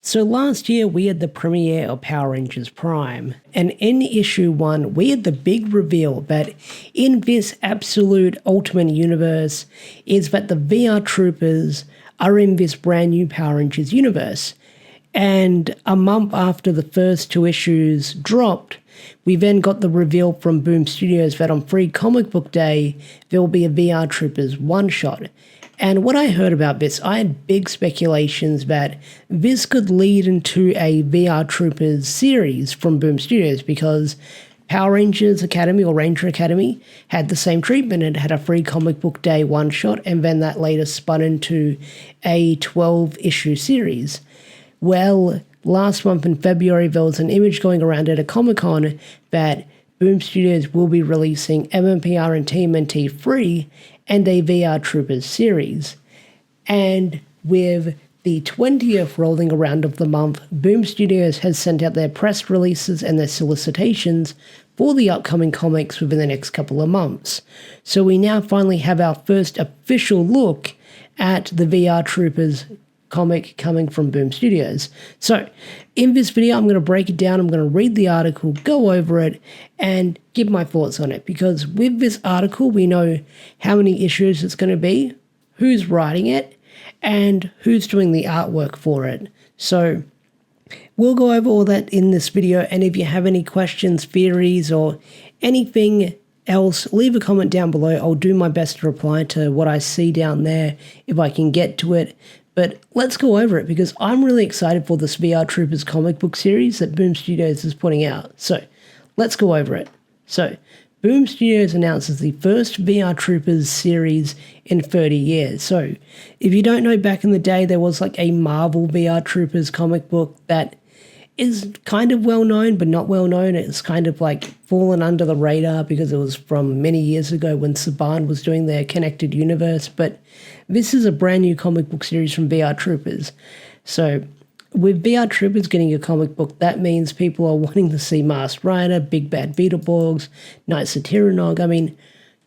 So last year we had the premiere of Power Rangers Prime, and in issue 1 we had the big reveal that in this absolute ultimate universe is that the VR Troopers are in this brand new Power Rangers universe. And a month after the first 2 issues dropped, we then got the reveal from Boom Studios that on Free Comic Book Day there will be a VR Troopers one-shot. And what I heard about this, I had big speculations that this could lead into a VR Troopers series from Boom Studios, because Power Rangers Academy or Ranger Academy had the same treatment. It had a Free Comic Book Day one-shot, and then that later spun into a 12-issue series. Well, last month in February, there was an image going around at a Comic-Con that Boom Studios will be releasing MMPR and TMNT free and a VR Troopers series. And with the 20th rolling around of the month, Boom Studios has sent out their press releases and their solicitations for the upcoming comics within the next couple of months. So we now finally have our first official look at the VR Troopers comic coming from Boom Studios. So in this video, I'm going to break it down. I'm going to read the article, go over it, and give my thoughts on it. Because with this article, we know how many issues it's going to be, who's writing it, and who's doing the artwork for it. So we'll go over all that in this video. And if you have any questions, theories, or anything else, leave a comment down below. I'll do my best to reply to what I see down there if I can get to it. But let's go over it, because I'm really excited for this VR Troopers comic book series that Boom Studios is putting out. So let's go over it. So Boom Studios announces the first VR Troopers series in 30 years. So if you don't know, back in the day, there was like a Marvel VR Troopers comic book that is kind of well known, but not well known. It's kind of like fallen under the radar because it was from many years ago when Saban was doing their connected universe. But this is a brand new comic book series from VR Troopers. So with VR Troopers getting a comic book, that means people are wanting to see Masked Rider, Big Bad Beetleborgs, Knights of Tyrannog. I mean,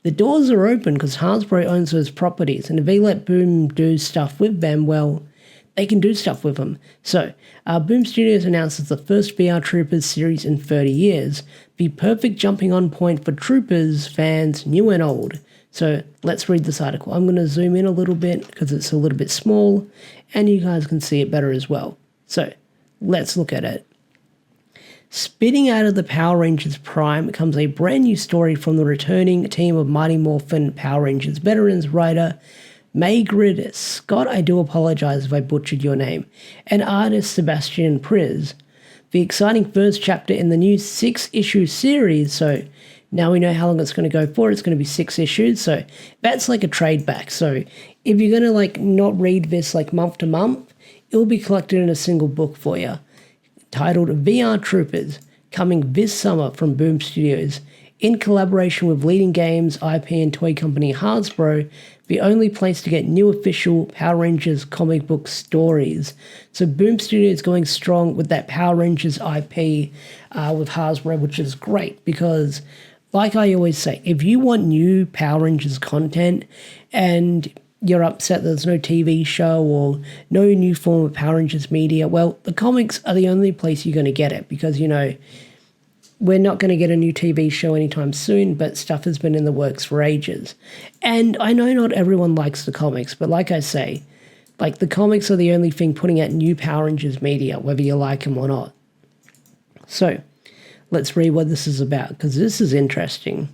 the doors are open because Hasbro owns those properties, and if they let Boom do stuff with them, well, they can do stuff with them. So, Boom Studios announces the first VR Troopers series in 30 years, the perfect jumping on point for Troopers fans new and old. So let's read this article. I'm going to zoom in a little bit because it's a little bit small, and you guys can see it better as well. So let's look at it. Spitting out of the Power Rangers Prime comes a brand new story from the returning team of Mighty Morphin Power Rangers veterans writer Maygrid Scott, I do apologize if I butchered your name, and artist Sebastian Priz. The exciting first chapter in the new 6-issue series, so now we know how long it's going to go for. It's going to be 6 issues, so that's like a trade back. So if you're going to like not read this like month to month, it'll be collected in a single book for you, titled VR Troopers, coming this summer from Boom Studios, in collaboration with leading games, IP, and toy company Hasbro, the only place to get new official Power Rangers comic book stories. So Boom Studios going strong with that Power Rangers IP with Hasbro, which is great because, like I always say, if you want new Power Rangers content and you're upset there's no TV show or no new form of Power Rangers media, well, the comics are the only place you're going to get it because, you know, we're not going to get a new TV show anytime soon, but stuff has been in the works for ages. And I know not everyone likes the comics, but like I say, like the comics are the only thing putting out new Power Rangers media, whether you like them or not. So let's read what this is about, because this is interesting.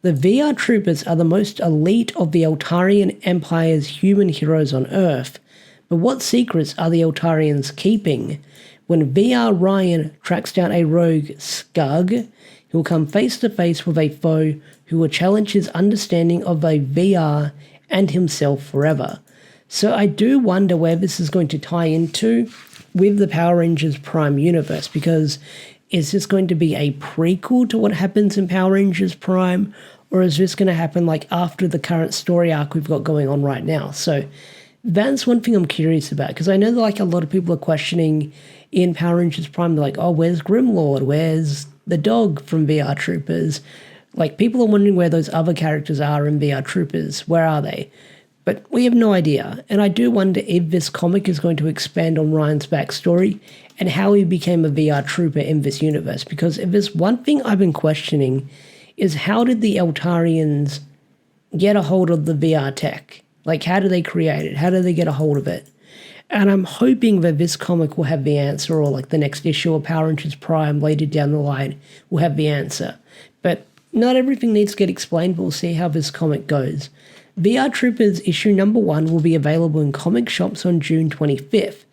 The VR Troopers are the most elite of the Eltarian Empire's human heroes on Earth. But what secrets are the Eltarians keeping? When VR Ryan tracks down a rogue Skug, he'll come face to face with a foe who will challenge his understanding of a VR and himself forever. So I do wonder where this is going to tie into with the Power Rangers Prime universe, because is this going to be a prequel to what happens in Power Rangers Prime, or is this going to happen like after the current story arc we've got going on right now? So that's one thing I'm curious about, because I know that like a lot of people are questioning in Power Rangers Prime, they're like, oh, where's Grimlord? Where's the dog from VR Troopers? Like, people are wondering where those other characters are in VR Troopers. Where are they? But we have no idea. And I do wonder if this comic is going to expand on Ryan's backstory and how he became a VR trooper in this universe. Because if there's one thing I've been questioning is how did the Eltarians get a hold of the VR tech? Like, how do they create it? How do they get a hold of it? And I'm hoping that this comic will have the answer, or like the next issue of Power Rangers Prime later down the line will have the answer. But not everything needs to get explained, but we'll see how this comic goes. VR Troopers issue number 1 will be available in comic shops on June 25th.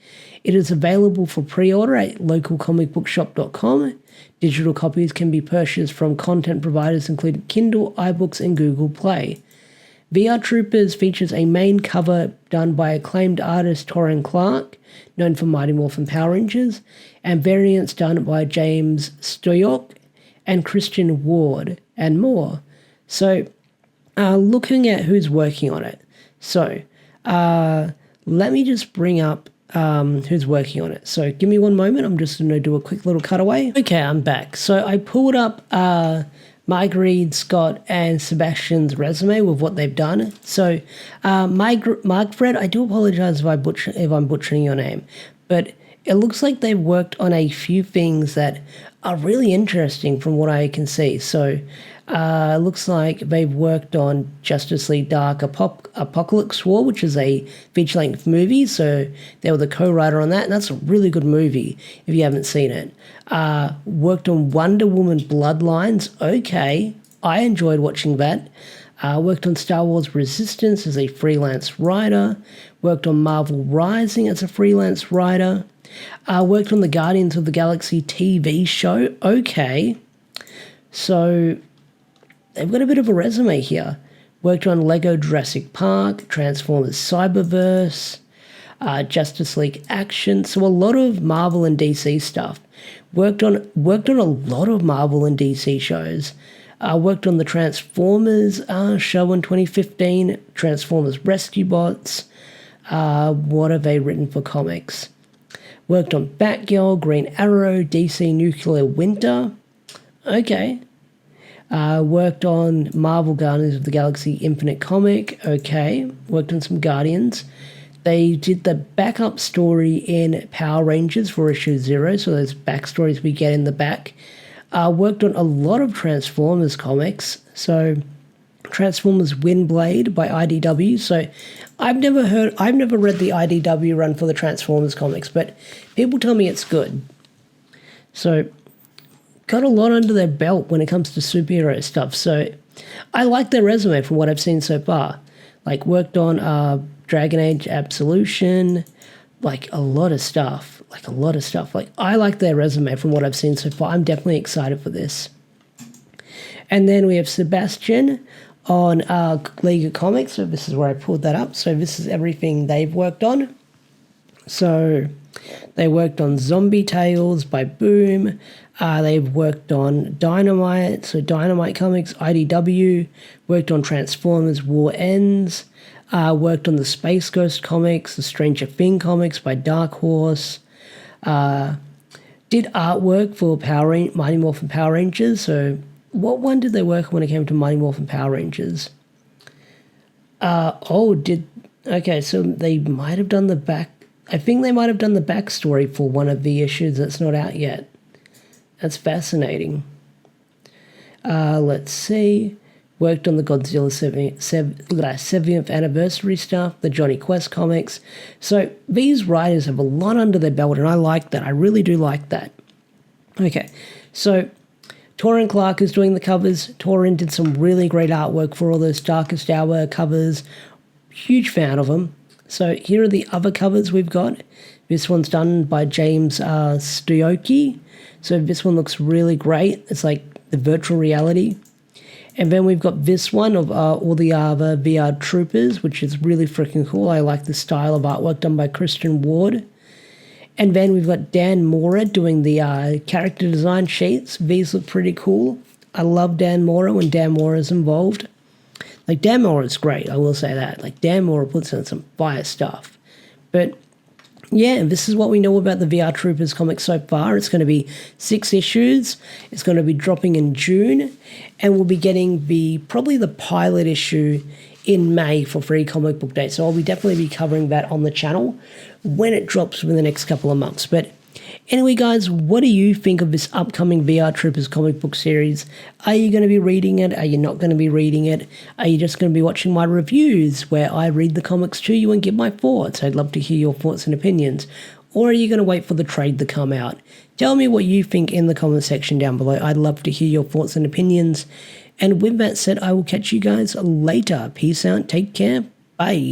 It is available for pre-order at localcomicbookshop.com. Digital copies can be purchased from content providers including Kindle, iBooks, and Google Play. VR Troopers features a main cover done by acclaimed artist Torin Clark, known for Mighty Morphin Power Rangers, and variants done by James Stoyok and Christian Ward, and more. So, looking at who's working on it. So, let me just bring up who's working on it. So, give me one moment. I'm just going to do a quick little cutaway. Okay, I'm back. So, I pulled up Mike Reed, Scott, and Sebastian's resume with what they've done. So, Mark Fred, I do apologize if I'm butchering your name, but it looks like they've worked on a few things that are really interesting from what I can see. So, it looks like they've worked on Justice League Dark Apocalypse War, which is a feature-length movie. So they were the co-writer on that, and that's a really good movie if you haven't seen it. Worked on Wonder Woman Bloodlines. Okay, I enjoyed watching that. Worked on Star Wars Resistance as a freelance writer. Worked on Marvel Rising as a freelance writer. Worked on the Guardians of the Galaxy TV show. Okay, so they've got a bit of a resume here. Worked on Lego Jurassic Park, Transformers Cyberverse, Justice League Action. So a lot of Marvel and DC stuff. Worked on a lot of Marvel and DC shows. Worked on the Transformers show in 2015, Transformers Rescue Bots. What have they written for comics? Worked on Batgirl, Green Arrow, DC Nuclear Winter. Okay. Worked on Marvel Guardians of the Galaxy Infinite comic. Okay. Worked on some Guardians. They did the backup story in Power Rangers for issue 0, so those backstories we get in the back. Worked on a lot of Transformers comics. So Transformers Windblade by IDW. So I've never read the IDW run for the Transformers comics, but people tell me it's good. So got a lot under their belt when it comes to superhero stuff. So I like their resume from what I've seen so far. Like worked on Dragon Age Absolution, like a lot of stuff. Like I like their resume from what I've seen so far. I'm definitely excited for this. And then we have Sebastian on League of Comics. So this is where I pulled that up. So this is everything they've worked on. So they worked on Zombie Tales by Boom. They've worked on Dynamite, so Dynamite Comics, IDW. Worked on Transformers War Ends. Worked on the Space Ghost comics, the Stranger Thing comics by Dark Horse. Did artwork for Mighty Morphin Power Rangers. So what one did they work on when it came to Mighty Morphin Power Rangers? Okay, so they might have done the back. I think they might have done the backstory for one of the issues that's not out yet. That's fascinating. Let's see. Worked on the Godzilla 70th anniversary stuff, the Johnny Quest comics. So these writers have a lot under their belt, and I like that. I really do like that. Okay, so Torin Clark is doing the covers. Torin did some really great artwork for all those Darkest Hour covers. Huge fan of them. So here are the other covers we've got. This one's done by James Stoyoki. So this one looks really great. It's like the virtual reality. And then we've got this one of all the other VR Troopers, which is really freaking cool. I like the style of artwork done by Christian Ward. And then we've got Dan Mora doing the character design sheets. These look pretty cool. I love Dan Mora when Dan Mora is involved. Like, Dan Mora is great, I will say that. Like, Dan Mora puts in some fire stuff. But yeah, this is what we know about the VR Troopers comic so far. It's going to be 6 issues. It's going to be dropping in June. And we'll be getting probably the pilot issue in May for Free Comic Book Day. So I'll definitely be covering that on the channel when it drops within the next couple of months. But anyway, guys, what do you think of this upcoming VR Troopers comic book series? Are you going to be reading it? Are you not going to be reading it? Are you just going to be watching my reviews where I read the comics to you and give my thoughts? I'd love to hear your thoughts and opinions. Or are you going to wait for the trade to come out? Tell me what you think in the comment section down below. I'd love to hear your thoughts and opinions. And with that said, I will catch you guys later. Peace out. Take care. Bye.